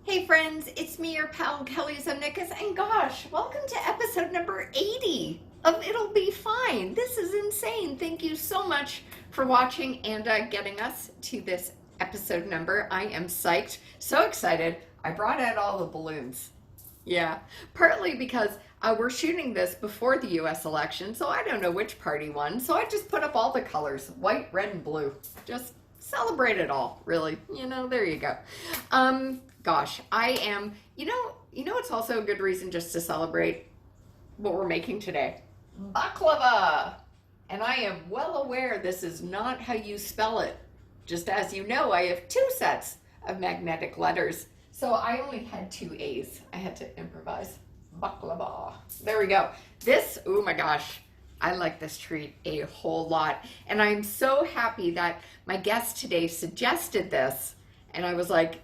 Hey friends, it's me, your pal Kelly Zemnikas, and gosh, welcome to episode number 80 of It'll Be Fine. This is insane. Thank you so much for watching and getting us to this episode number. I am psyched, so excited. I brought out all the balloons. Yeah, partly because we're shooting this before the US election, so I don't know which party won. So I just put up all the colors, white, red, and blue. Just celebrate it all, really. There you go. Gosh, I am, it's also a good reason just to celebrate what we're making today. Baklava! And I am well aware this is not how you spell it. Just as you know, I have two sets of magnetic letters. So I only had two A's. I had to improvise. Baklava. There we go. This, oh my gosh, I like this treat a whole lot. And I'm so happy that my guest today suggested this. And I was like,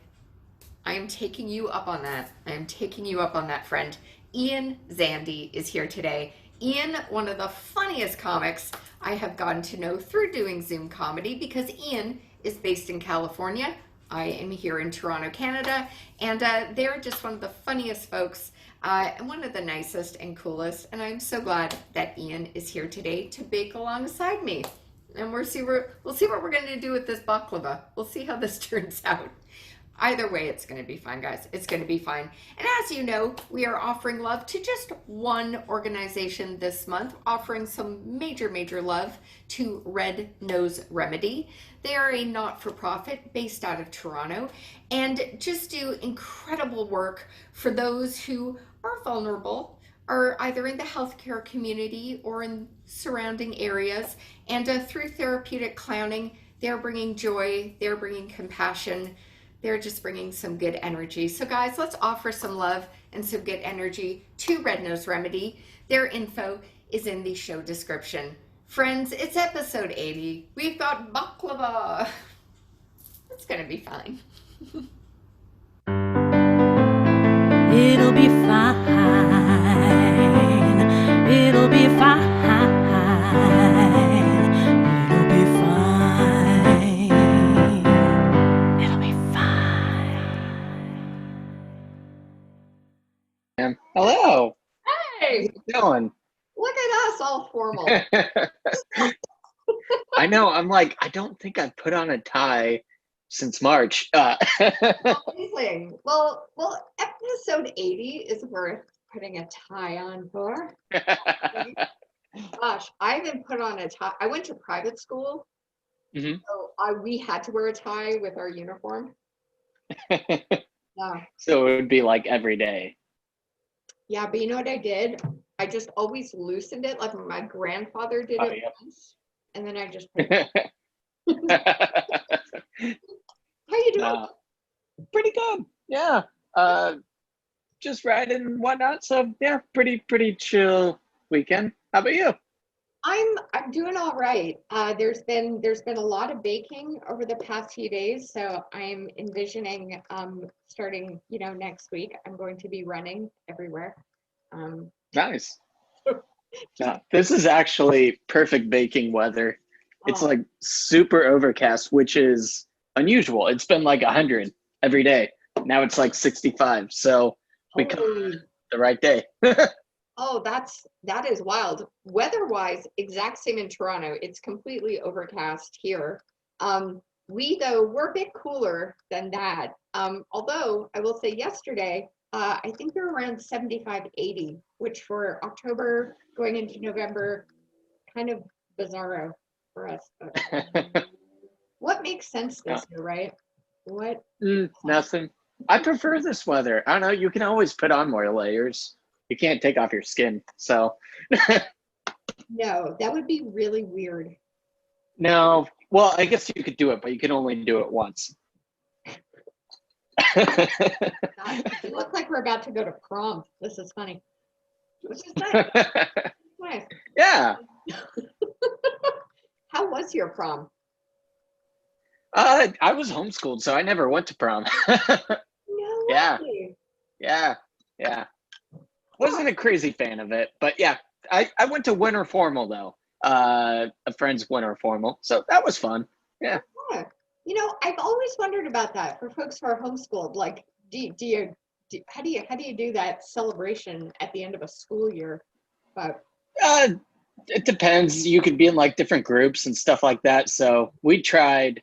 I am taking you up on that. I am taking you up on that, friend. Ian Zandi is here today. Ian, one of the funniest comics I have gotten to know through doing Zoom comedy, because Ian is based in California. I am here in Toronto, Canada, and they're just one of the funniest folks and one of the nicest and coolest. And I'm so glad that Ian is here today to bake alongside me. And we'll see what we're going to do with this baklava. We'll see how this turns out. Either way, it's going to be fine, guys. It's going to be fine. And as you know, we are offering love to just one organization this month, offering some major, major love to Red Nose Remedy. They are a not-for-profit based out of Toronto and just do incredible work for those who are vulnerable, are either in the healthcare community or in surrounding areas. And through Therapeutic Clowning, they're bringing joy, they're bringing compassion, they're just bringing some good energy. So guys, let's offer some love and some good energy to Red Nose Remedy. Their info is in the show description. Friends, it's episode 80. We've got baklava. It's gonna be fine. It'll be fine. It'll be fine. It'll be fine. It'll be fine. Hello. Hey, How you doing? look at us all formal. I know. I'm like, I don't think I've put on a tie since March. Amazing. Well, episode 80 is worth putting a tie on for. Gosh, I haven't put on a tie. I went to private school, Mhm. so we had to wear a tie with our uniform. Yeah. So it would be like every day. Yeah, but you know what I did? I just always loosened it, like my grandfather did Oh, it yep. once, and then I just put it. How you doing? Pretty good. Yeah. Just riding and whatnot. So yeah, pretty chill weekend. How about you? I'm doing all right. There's been a lot of baking over the past few days, so I'm envisioning starting next week. I'm going to be running everywhere. Nice. Yeah, this is actually perfect baking weather. It's Oh, like super overcast, which is unusual. It's been like 100 every day. Now it's like 65. So we caught holy. the right day. Oh, that is wild. Weather-wise, exact same in Toronto. It's completely overcast here. We're a bit cooler than that. Although I will say yesterday, I think they're around 75, 80, which for October going into November, kind of bizarro for us. But what makes sense this year, right? What? Nothing. I prefer this weather. I don't know. You can always put on more layers. You can't take off your skin. So No, that would be really weird. no. Well, I guess you could do it, but you can only do it once. It looks like we're about to go to prom. This is funny. Which is nice. Nice. Yeah. How was your prom? I was homeschooled, so I never went to prom. No Yeah. way. Yeah. Wasn't a crazy fan of it, but yeah, I went to winter formal though. A friend's winter formal, so that was fun. Yeah. Yeah. I've always wondered about that for folks who are homeschooled. Like, how do you do that celebration at the end of a school year? But It depends. You could be in like different groups and stuff like that. So we tried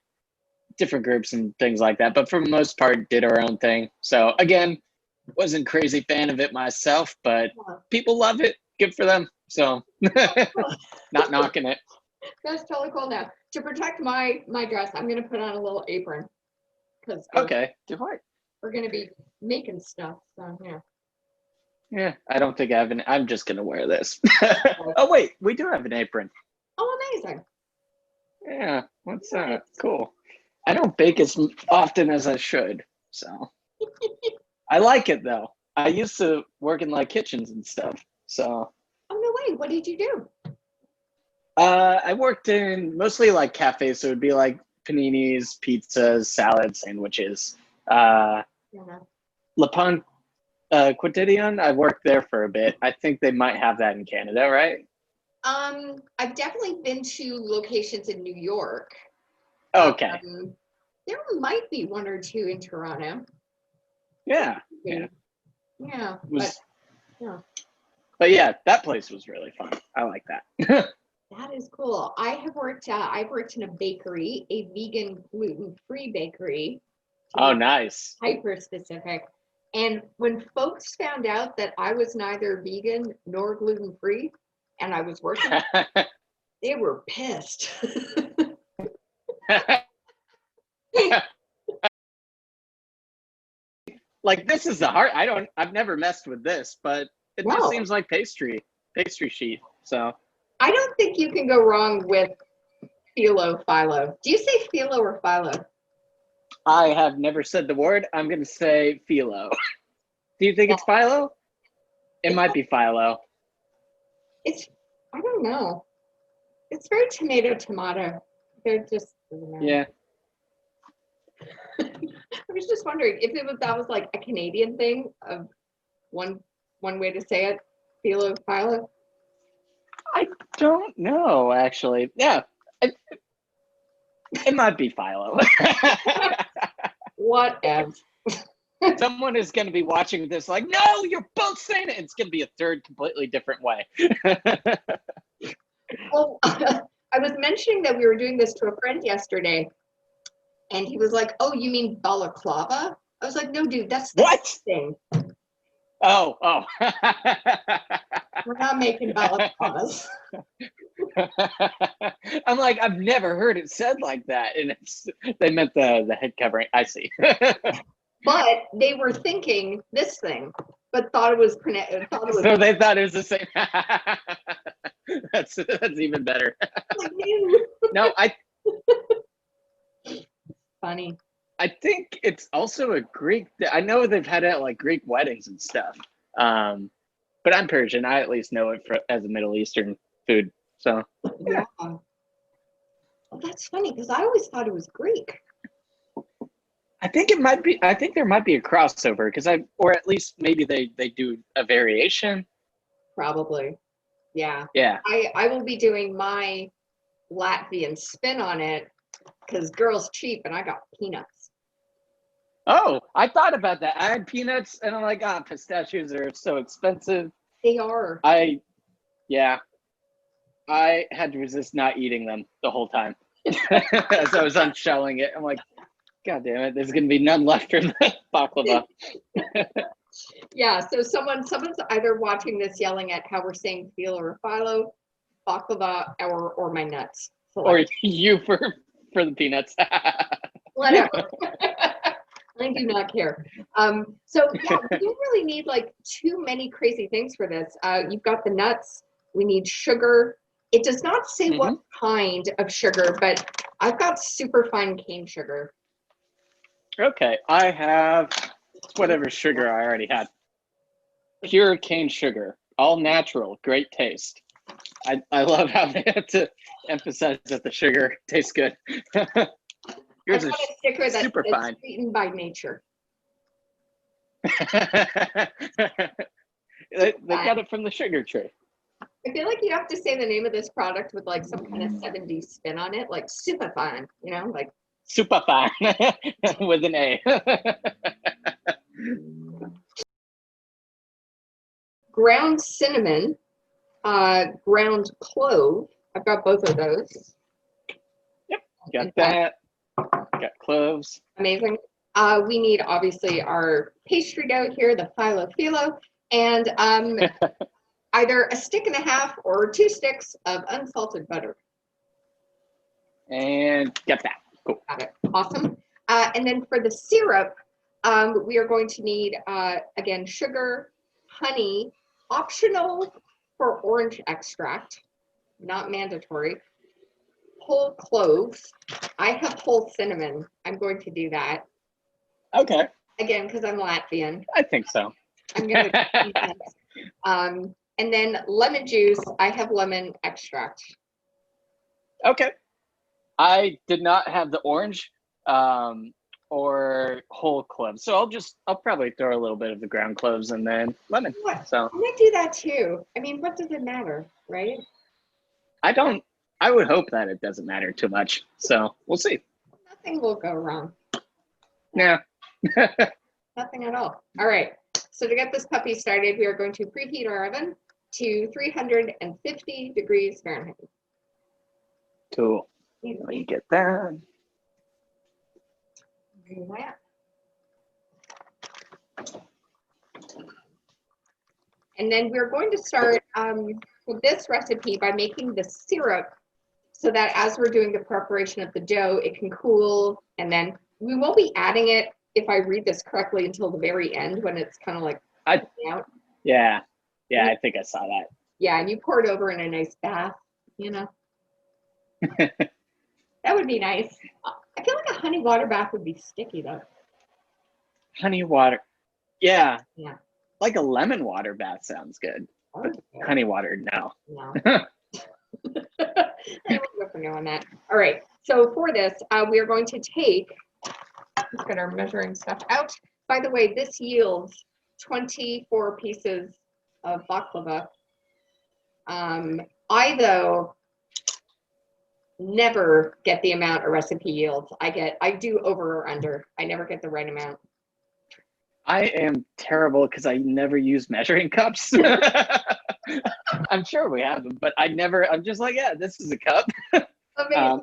different groups and things like that, but for the most part, did our own thing. So again, wasn't crazy fan of it myself, but people love it. Good for them. So not knocking it. That's totally cool. Now, to protect my dress, I'm gonna put on a little apron because Okay. Do what? we're gonna be making stuff. So yeah. Yeah, I don't think I have an. I'm just gonna wear this. Oh wait, we do have an apron. Oh, amazing. Yeah, what's that? Cool. I don't bake as often as I should, so I like it though. I used to work in like kitchens and stuff, so. Oh no way! What did you do? I worked in mostly like cafes, so it'd be like paninis, pizzas, salads, sandwiches. Yeah. Le Pont Quotidian, I worked there for a bit. I think they might have that in Canada, right? I've definitely been to locations in New York. Okay. There might be one or two in Toronto. Yeah. Yeah. But yeah, that place was really fun. I like that. That is cool. I've worked in a bakery, a vegan gluten-free bakery. Oh, nice. Hyper specific. And when folks found out that I was neither vegan nor gluten-free and I was working, they were pissed. Like this is the hard. I've never messed with this, but it just seems like pastry sheet. So I don't think you can go wrong with philo. Do you say philo or philo? I have never said the word. I'm going to say philo. Do you think it's philo? It might be philo. I don't know. It's very tomato. They're just, yeah. I was just wondering if that was like a Canadian thing of one way to say it, philo. I don't know, actually. Yeah, it might be philo. Whatever. Someone is going to be watching this like, no, you're both saying it. It's going to be a third completely different way. Well, I was mentioning that we were doing this to a friend yesterday, and he was like, "Oh, you mean balaclava?" I was like, "No, dude, that's the what thing." Oh. We're not making balaclavas. I'm like, I've never heard it said like that, and they meant the head covering. I see. But they were thinking this thing, but thought it was. So they thought it was the same. That's even better. No, Funny. I think it's also a Greek. I know they've had it at like Greek weddings and stuff. But I'm Persian. I at least know it as a Middle Eastern food. So yeah. Well, that's funny because I always thought it was Greek. I think it might be. I think there might be a crossover or at least maybe they do a variation. Probably. Yeah. Yeah. I will be doing my Latvian spin on it because girls cheap and I got peanuts. Oh, I thought about that. I had peanuts and I'm like, pistachios are so expensive. They are. I had to resist not eating them the whole time as I was unshelling it. I'm like, God damn it, there's gonna be none left from the baklava. Yeah, so someone's either watching this yelling at how we're saying philo or philo, baklava, or my nuts. So or you for the peanuts. Whatever. I do not care. So yeah, we don't really need like too many crazy things for this. You've got the nuts. We need sugar. It does not say what kind of sugar, but I've got super fine cane sugar. Okay, I have whatever sugar I already had. Pure cane sugar, all natural, great taste. I love how they had to emphasize that the sugar tastes good. Yours is super fine. Sweetened by nature. They got it from the sugar tree. I feel like you have to say the name of this product with like some kind of 70s spin on it, like super fine, like super fine with an A. Ground cinnamon, ground clove. I've got both of those. Got that. Got cloves. Amazing. We need obviously our pastry dough here, the phyllo, and either a stick and a half or 2 sticks of unsalted butter. And get that. Cool. Got it. Awesome. And then for the syrup, we are going to need, again, sugar, honey, optional for orange extract, not mandatory, whole cloves. I have whole cinnamon. I'm going to do that. Okay. Again, because I'm Latvian. I think so. I'm going to do that. And then lemon juice. I have lemon extract. Okay. I did not have the orange or whole cloves. So I'll probably throw a little bit of the ground cloves and then lemon. So I might do that too. I mean, what does it matter, right? I would hope that it doesn't matter too much. So we'll see. Nothing will go wrong. Yeah. Nothing at all. All right. So to get this puppy started, we are going to preheat our oven to 350 degrees Fahrenheit. Cool. Let me get that. And then we're going to start with this recipe by making the syrup so that as we're doing the preparation of the dough, it can cool. And then we won't be adding it, if I read this correctly, until the very end when it's kind of like out. Yeah. Yeah, I think I saw that. Yeah, and you pour it over in a nice bath, you know. That would be nice. I feel like a honey water bath would be sticky though. Honey water. Yeah. Yeah. Like a lemon water bath sounds good. But honey water, no. No. I will go for no on that. All right. So for this, we are going to take, let's get our measuring stuff out. By the way, this yields 24 pieces of baklava. I, though, never get the amount a recipe yields. I do over or under. I never get the right amount. I am terrible because I never use measuring cups. I'm sure we have them, but I'm just like, yeah, this is a cup.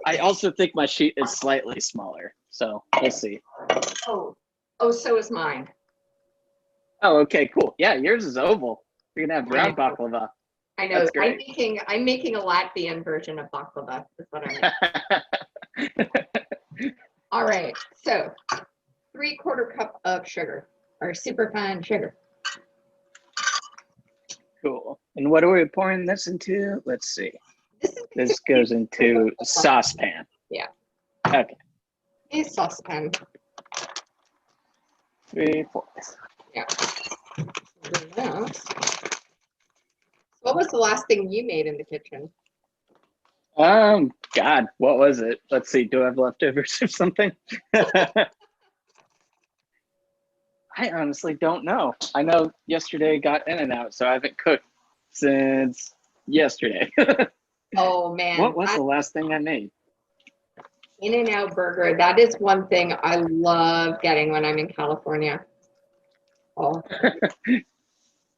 I also think my sheet is slightly smaller, so we'll see. Oh, so is mine. Oh, okay, cool. Yeah, yours is oval. You're gonna have round baklava. I know. That's great. I'm making a Latvian version of baklava. That's what I'm making. All right. So 3/4 cup of sugar, or super fine sugar. Cool. And what are we pouring this into? Let's see. This goes into a saucepan. Yeah. Okay. A saucepan. 3/4. Yeah. What was the last thing you made in the kitchen? God, what was it? Let's see. Do I have leftovers or something? I honestly don't know. I know yesterday got in and out, so I haven't cooked since yesterday. Oh man. What was the last thing I made? In-N-Out burger. That is one thing I love getting when I'm in California. Oh.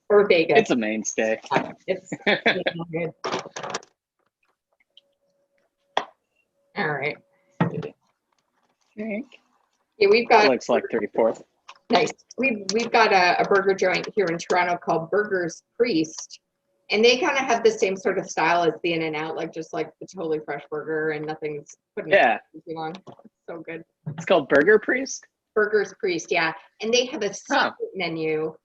Or Vegas. It's a mainstay. It's good. All right. Yeah, we've got. Looks like 3/4. Nice. We've got a burger joint here in Toronto called Burger's Priest, and they kind of have the same sort of style as the In-N-Out, like just like the totally fresh burger and nothing's putting too long. It's so good. It's called Burger Priest. Burger's Priest, yeah, and they have a secret menu,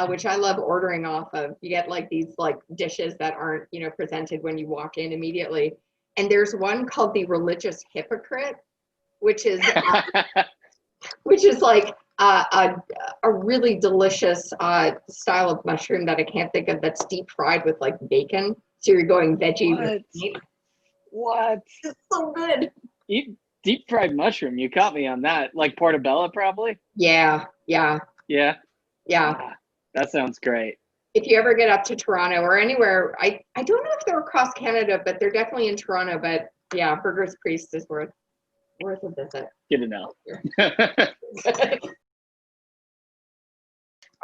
which I love ordering off of. You get like these like dishes that aren't presented when you walk in immediately, and there's one called the Religious Hypocrite, which is like a really delicious style of mushroom that I can't think of, that's deep fried with like bacon. So you're going veggie with meat. What? It's so good. Eat deep fried mushroom. You caught me on that. Like portobello, probably. Yeah. Yeah. That sounds great. If you ever get up to Toronto or anywhere, I don't know if they're across Canada, but they're definitely in Toronto. But yeah, Burger's Priest is worth a visit. Good to know.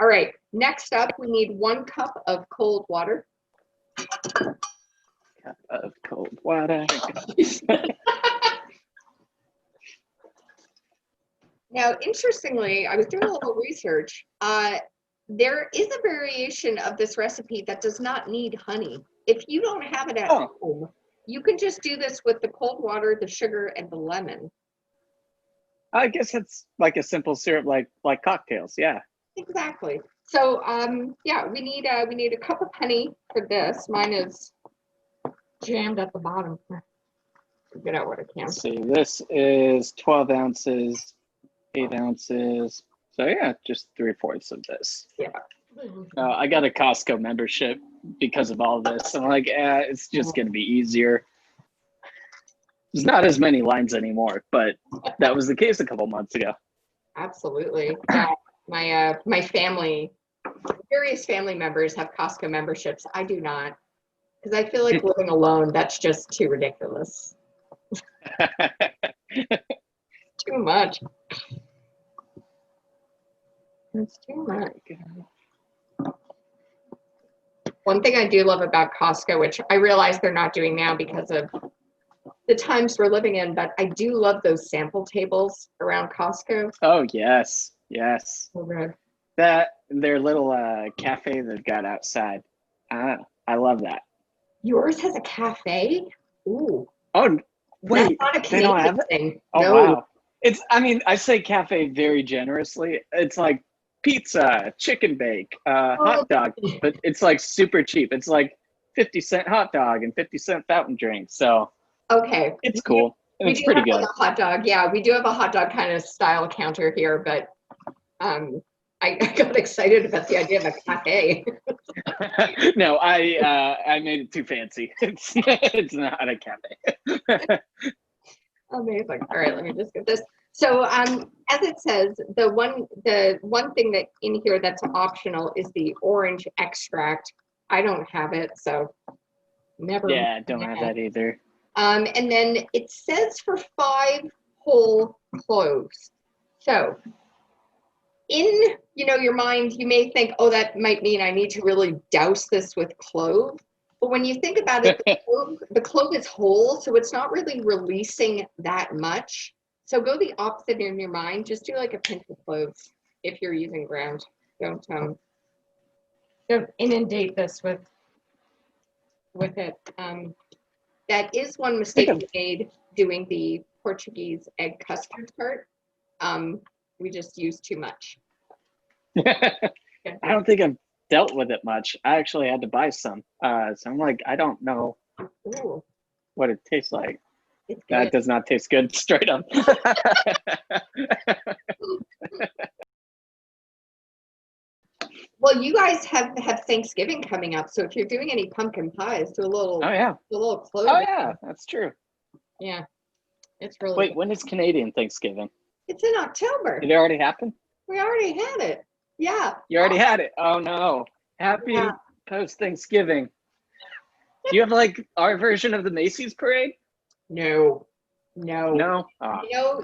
All right, next up, we need 1 cup of cold water. Cup of cold water. Now, interestingly, I was doing a little research. There is a variation of this recipe that does not need honey. If you don't have it at home, you can just do this with the cold water, the sugar, and the lemon. I guess it's like a simple syrup, like cocktails. Yeah. Exactly. So, yeah, we need a cup of honey for this. Mine is jammed at the bottom. Get out what I can. Let's see, this is 12 ounces, 8 ounces. So yeah, just 3/4 of this. Yeah. I got a Costco membership because of all this. I'm like, it's just going to be easier. There's not as many lines anymore, but that was the case a couple months ago. Absolutely. Yeah. My family, various family members have Costco memberships. I do not, because I feel like living alone, that's just too ridiculous. Too much. It's too much. One thing I do love about Costco, which I realize they're not doing now because of the times we're living in, but I do love those sample tables around Costco. Oh, yes. Yes. So good. Their little cafe they've got outside. I love that. Yours has a cafe? Ooh. Oh, wait. That's not a They don't Canadian have it? thing. Oh, No. wow. I say cafe very generously. It's like pizza, chicken bake, hot dog, but it's like super cheap. It's like 50-cent hot dog and 50-cent fountain drink. So Okay. it's cool. And We it's do pretty have good. like a hot dog. Yeah, we do have a hot dog kind of style counter here, but I got excited about the idea of a cafe. No, I made it too fancy. It's not a cafe. Amazing. All right, let me just get this. So as it says, the one thing that in here that's optional is the orange extract. I don't have it, so never. Yeah, don't have that either. And then it says for 5 whole cloves. So in your mind, you may think, oh, that might mean I need to really douse this with clove. But when you think about it, the clove is whole, so it's not really releasing that much. So go the opposite in your mind. Just do like a pinch of cloves if you're using ground. Don't inundate this with it. That is one mistake we made doing the Portuguese egg custard part. We just used too much. I don't think I've dealt with it much. I actually had to buy some. So I'm like, I don't know what it tastes like. That does not taste good, straight up. Well, you guys have Thanksgiving coming up, so if you're doing any pumpkin pies, do a little. Oh yeah. A little clove. Oh yeah, that's true. Yeah, it's really. Wait, good. when is Canadian Thanksgiving? It's in October. Did it already happen? We already had it. Yeah. You already had it. Oh no. Happy post Thanksgiving. Do you have like our version of the Macy's parade? No. No. Oh.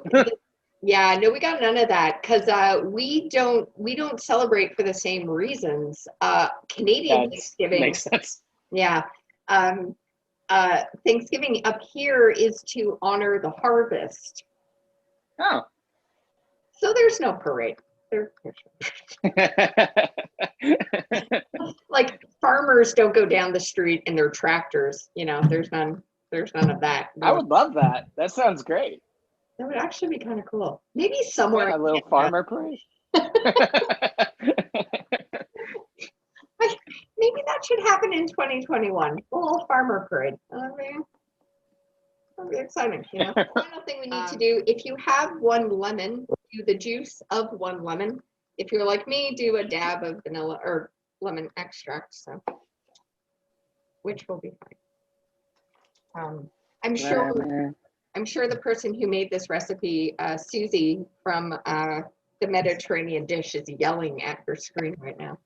Yeah, no, we got none of that because we don't celebrate for the same reasons. Canadian Thanksgiving makes sense. Yeah. Thanksgiving up here is to honor the harvest. Oh. So there's no parade. Like farmers don't go down the street in their tractors. There's none of that. I would love that. That sounds great. That would actually be kind of cool. Maybe somewhere. A little farmer parade. Maybe that should happen in 2021. A little farmer parade. I mean, that'd be exciting. Final thing we need to do: if you have 1 lemon, do the juice of 1 lemon. If you're like me, do a dab of vanilla or lemon extract. So, which will be fine. I'm sure the person who made this recipe, Susie from the Mediterranean dish, is yelling at her screen right now.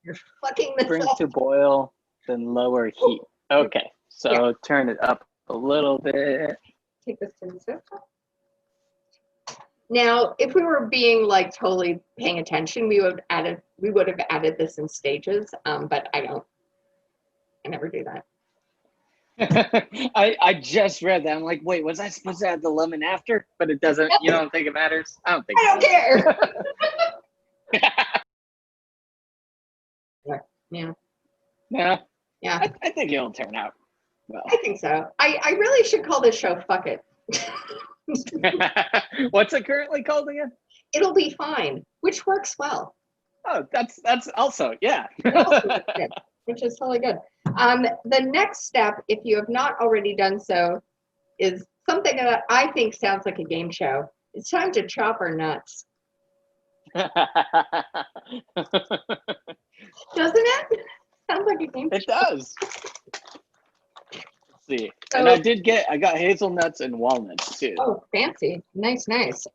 You're fucking this Bring up. to boil, then lower heat. Okay, so turn it up a little bit. Take this to the sofa. Now, if we were being like totally paying attention, we would have added this in stages. But I don't. I never do that. I just read that. I'm like, wait, was I supposed to add the lemon after? But it doesn't. You don't think it matters? I don't think. I don't care. Yeah. Yeah. Yeah. I think it'll turn out well. I think so. I really should call this show "Fuck It." What's it currently called again? It'll be fine, which works well. Oh, that's also, yeah. Which is totally good. The next step, if you have not already done so, is something that I think sounds like a game show. It's time to chop our nuts. Doesn't it? Sounds like a game show. It does. Let's see. So, And I got hazelnuts and walnuts too. Oh, fancy. Nice, nice.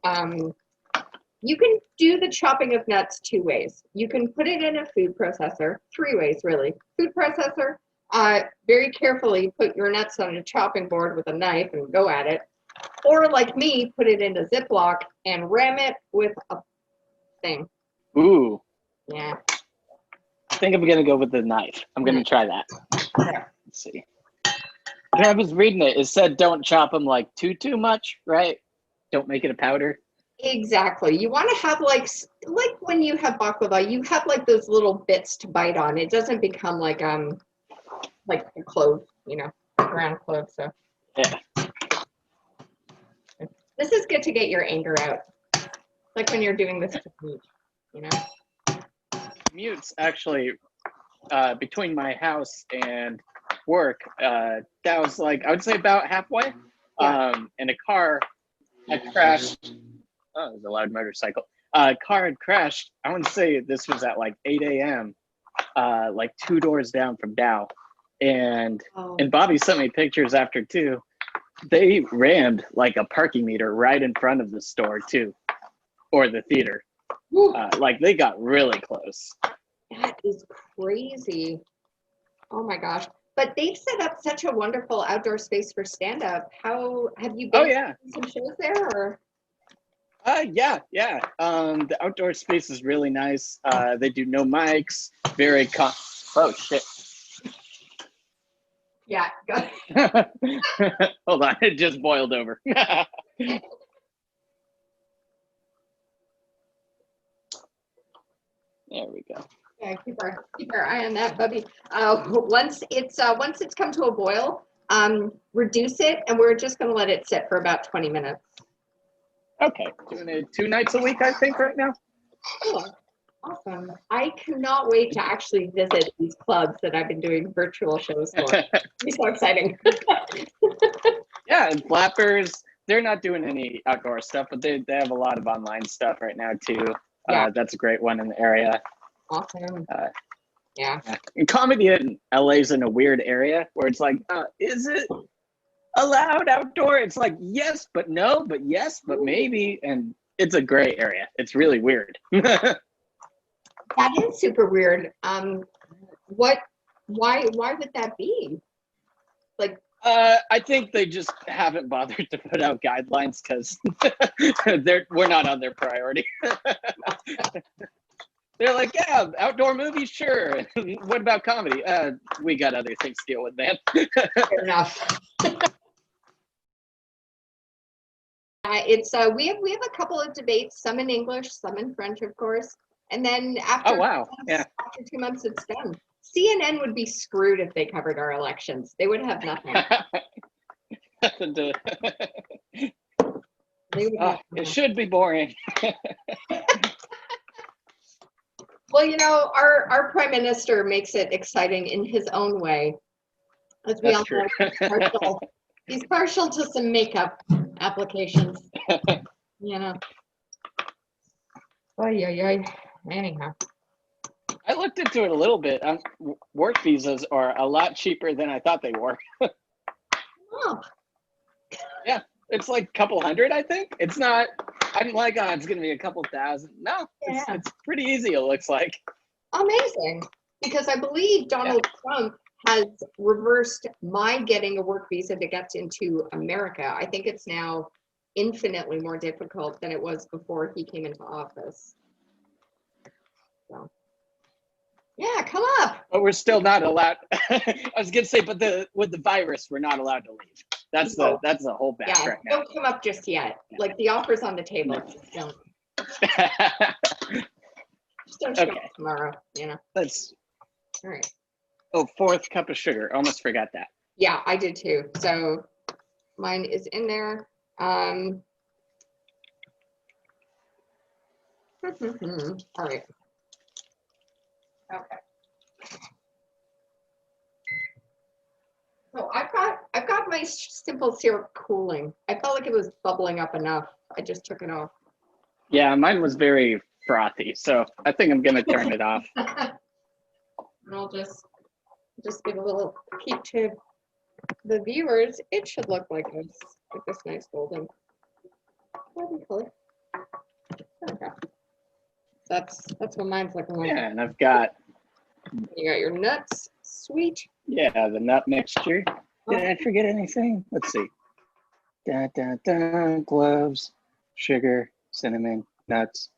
You can do the chopping of nuts 2 ways. You can put it in a food processor, 3 ways really. Food processor, very carefully put your nuts on a chopping board with a knife and go at it. Or like me, put it in a Ziploc and ram it with a thing. Ooh. Yeah. I think I'm gonna go with the knife. I'm gonna try that. Yeah. Let's see. When I was reading it, it said don't chop them like too much, right? Don't make it a powder. Exactly. You want to have like when you have baklava, you have like those little bits to bite on. It doesn't become like a clove, ground clove. So Yeah. this is good to get your anger out. Like when you're doing this technique, Commutes actually between my house and work, that was like I would say about halfway. Yeah. And a car had crashed. Oh, it was a loud motorcycle. Car had crashed. I want to say this was at like 8 a.m. Like 2 doors down from Dow, and Bobby sent me pictures after too. They rammed like a parking meter right in front of the store too, or the theater. Like they got really close. That is crazy. Oh my gosh. But they've set up such a wonderful outdoor space for stand-up. How have you been to some shows there or? Yeah. The outdoor space is really nice. They do no mics, oh shit. Yeah, go. Hold on, it just boiled over. There we go. Yeah, keep our eye on that, Bubby. Once it's come to a boil, reduce it, and we're just gonna let it sit for about 20 minutes. Okay, doing it 2 nights a week, I think, right now. Cool. Awesome. I cannot wait to actually visit these clubs that I've been doing virtual shows for. It'll be so exciting. Yeah, and Flappers, they're not doing any outdoor stuff, but they have a lot of online stuff right now too. Yeah. That's a great one in the area. Awesome. Yeah. And comedy in LA is in a weird area where it's like, is it allowed outdoor? It's like yes, but no, but yes, but maybe, and it's a gray area. It's really weird. That is super weird. Why would that be? Like, I think they just haven't bothered to put out guidelines because we're not on their priority. They're like, yeah, outdoor movies, sure. What about comedy? We got other things to deal with, man. fair enough. We have a couple of debates, some in English, some in French, of course. And then after, after 2 months, it's done. CNN would be screwed if they covered our elections. They would have nothing. It should be boring. Well, our prime minister makes it exciting in his own way. As we all know, he's partial to some makeup applications. Anyhow. I looked into it a little bit. Work visas are a lot cheaper than I thought they were. Oh. Yeah, it's like a couple hundred, I think. It's not, I'm like, it's going to be a couple thousand. No, it's pretty easy, it looks like. Amazing. Because I believe Donald Trump has reversed my getting a work visa to get into America. I think it's now infinitely more difficult than it was before he came into office. So, yeah, come up. But we're still not allowed. I was gonna say, but with the virus, we're not allowed to leave. That's No. that's the whole back Yeah, right now. don't come up just yet. Like the offer's on the table. No. Just don't. Just don't show Okay. up tomorrow. You know. Let's. All right. Oh, 4th cup of sugar. Almost forgot that. Yeah, I did too. So mine is in there. All right. Okay. So I've got my simple syrup cooling. I felt like it was bubbling up enough. I just took it off. Yeah, mine was very frothy, so I think I'm gonna turn it off. And I'll just give a little peek to the viewers. It should look like this nice golden color. Okay. That's what mine's looking like. Yeah, and I've got You got your nuts, sweet. the nut mixture. Did I forget anything? Let's see. Gloves, sugar, cinnamon, nuts.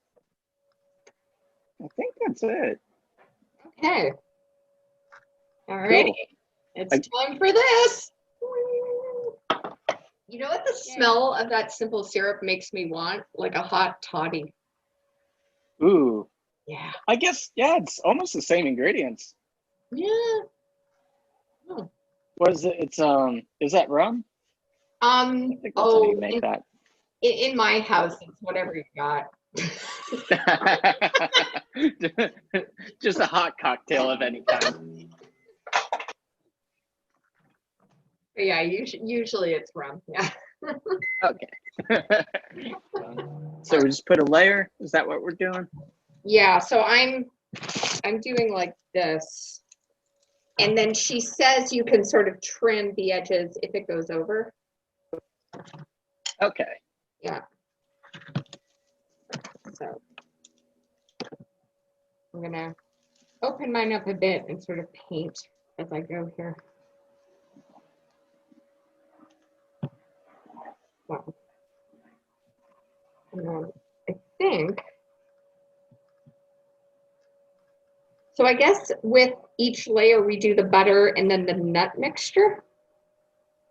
I think that's it. Okay. All righty. It's time for this. You know what the smell of that simple syrup makes me want? Like a hot toddy. Ooh. Yeah. I guess, yeah, it's almost the same ingredients. Yeah. Oh. What is it? It's is that rum? I think that's how you make that. In my house, it's whatever you got. Just a hot cocktail of any kind. But yeah, usually it's rum. Yeah. Okay. So we just put a layer. Is that what we're doing? Yeah. So I'm doing like this, and then she says you can sort of trim the edges if it goes over. Okay. Yeah. So I'm gonna open mine up a bit and sort of paint as I go here. Wow. And then I think, so I guess with each layer we do the butter and then the nut mixture,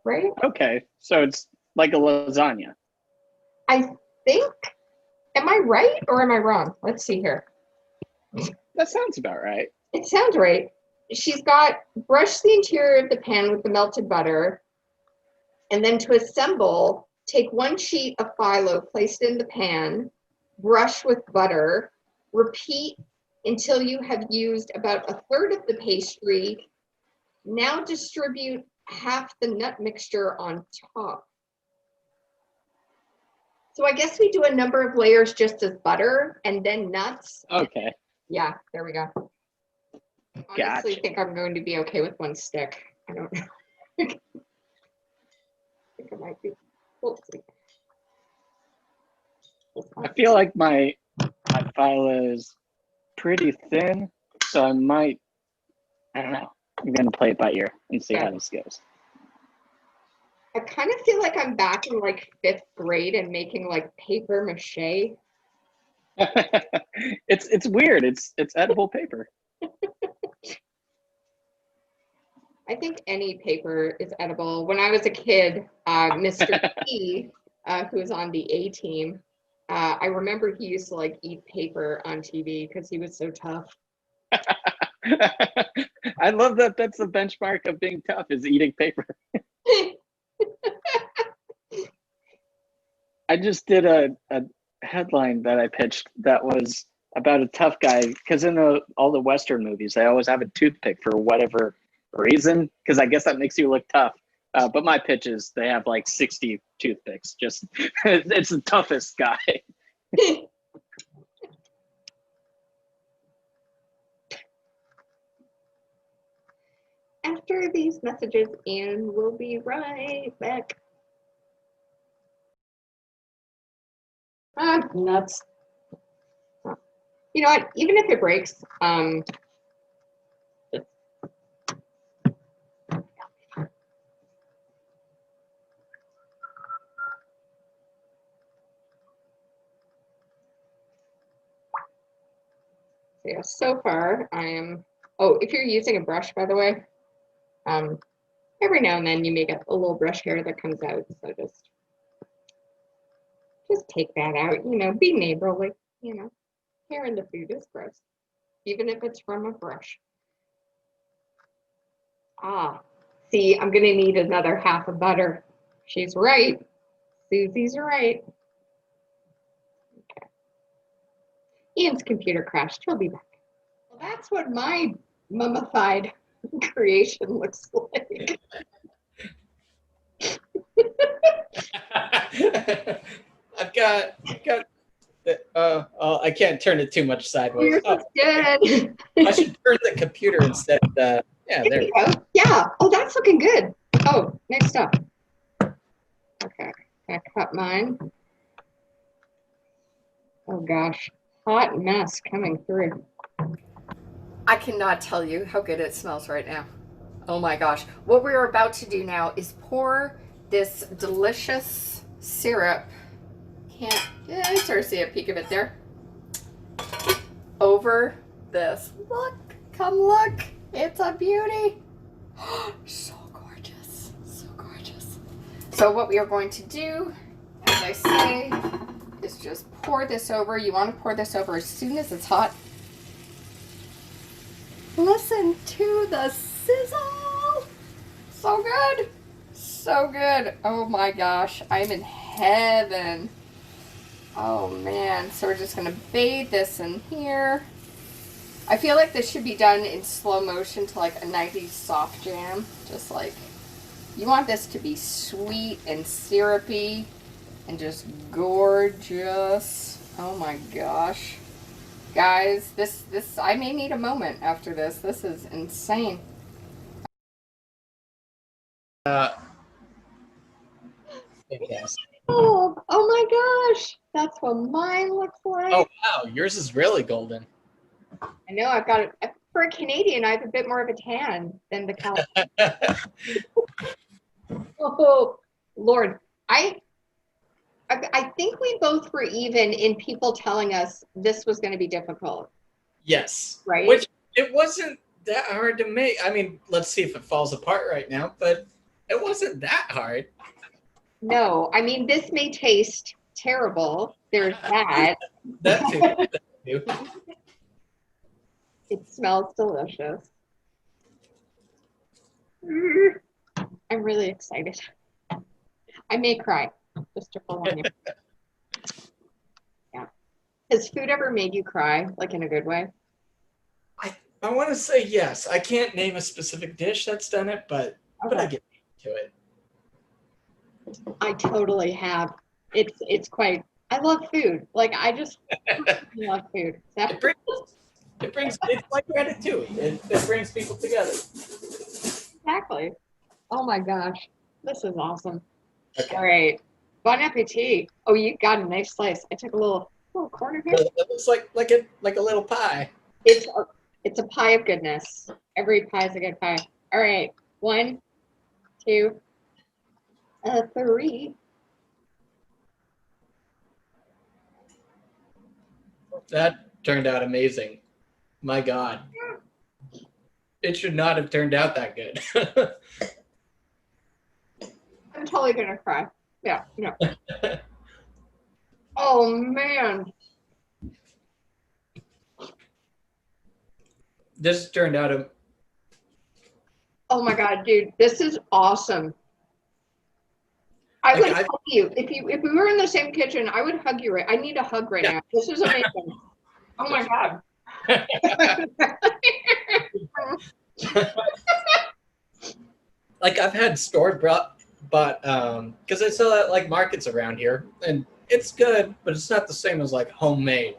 right? Okay. So it's like a lasagna. I think, am I right or am I wrong? Let's see here. That sounds about right. It sounds right. She's got brushed the interior of the pan with the melted butter, and then to assemble, take 1 sheet of phyllo, place it in the pan, brush with butter, repeat until you have used about 1/3 of the pastry. Now distribute half the nut mixture on top. So I guess we do a number of layers just as butter and then nuts. Okay. Yeah, there we go. Honestly, Gotcha. I think I'm going to be okay with 1 stick. I don't know. I think it might be. We'll see. I feel like my phyllo is pretty thin, so I might. I don't know. I'm gonna play it by ear and see how this goes. I kind of feel like I'm back in like 5th grade and making like paper mache. It's weird. It's edible paper. I think any paper is edible. When I was a kid, Mr. P, who's on the A team, I remember he used to like eat paper on TV because he was so tough. I love that. That's the benchmark of being tough, is eating paper. I just did a headline that I pitched that was about a tough guy, because in all the Western movies, they always have a toothpick for whatever reason, because I guess that makes you look tough. But my pitch is they have like 60 toothpicks. Just it's the toughest guy. After these messages, and we'll be right back. Nuts. You know what? Even if it breaks, So yeah, so far I am, oh, if you're using a brush, by the way, every now and then you may get a little brush hair that comes out, so just take that out, you know, be neighborly, you know. Hair in the food is gross, even if it's from a brush. Ah, see, I'm gonna need another half of butter. She's right. Susie's right. Okay. Ian's computer crashed. He'll be back. Well, that's what my mummified creation looks like. I've got I can't turn it too much sideways. Yours looks good. I should turn the computer instead. Yeah, there we go. Yeah. Oh, that's looking good. Oh, next up. Okay. I cut mine. Oh gosh. Hot mess coming through. I cannot tell you how good it smells right now. Oh my gosh. What we're about to do now is pour this delicious syrup. Can't sort of see a peek of it there. Over this. Look, come look. It's a beauty. So gorgeous. So gorgeous. So what we are going to do, as I say, is just pour this over. You want to pour this over as soon as it's hot. Listen to the sizzle. So good. So good. Oh my gosh. I'm in heaven. Oh man. So we're just going to bathe this in here. I feel like this should be done in slow motion to like a 90s soft jam. Just like, you want this to be sweet and syrupy and just gorgeous. Oh my gosh. Guys, this I may need a moment after this. This is insane. Yes. Oh my gosh. That's what mine looks like. Oh wow, yours is really golden. I know I've got it. For a Canadian, I have a bit more of a tan than the California. Oh, Lord. I think we both were even in people telling us this was going to be difficult. Yes. Right? Which it wasn't that hard to make. I mean, let's see if it falls apart right now, but it wasn't that hard. No, I mean, this may taste terrible. There's that. That too. That too. It smells delicious. I'm really excited. I may cry, just to forewarn you. Yeah. Has food ever made you cry, like in a good way? I want to say yes. I can't name a specific dish that's done it, but I get to it. I totally have. It's quite. I love food. Like I just love food. It brings it's like ratatouille. It brings people together. Exactly. Oh my gosh, this is awesome. Okay. All right, bon appetit. Oh, you got a nice slice. I took a little corner here. It looks like a little pie. It's a pie of goodness. Every pie is a good pie. All right, 1, 2, 3. That turned out amazing. My God. It should not have turned out that good. I'm totally gonna cry. Yeah, no. Oh man. This turned out Oh my God, dude, this is awesome. I would hug you if we were in the same kitchen. I would hug you. I need a hug right now. This is amazing. Oh my God. like I've had store bought, but because I sell at like markets around here, and it's good, but it's not the same as like homemade.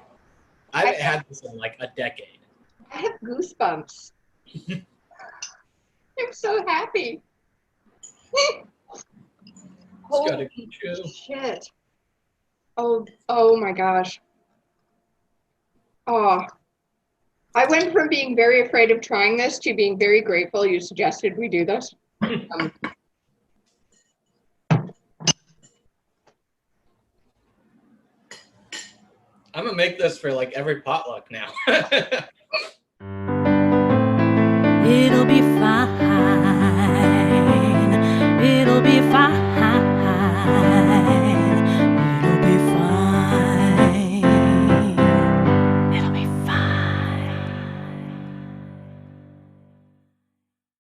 I haven't had this in like a decade. I have goosebumps. I'm so happy. Holy shit. Oh my gosh. Oh, I went from being very afraid of trying this to being very grateful you suggested we do this. I'm gonna make this for like every potluck now. It'll be fine.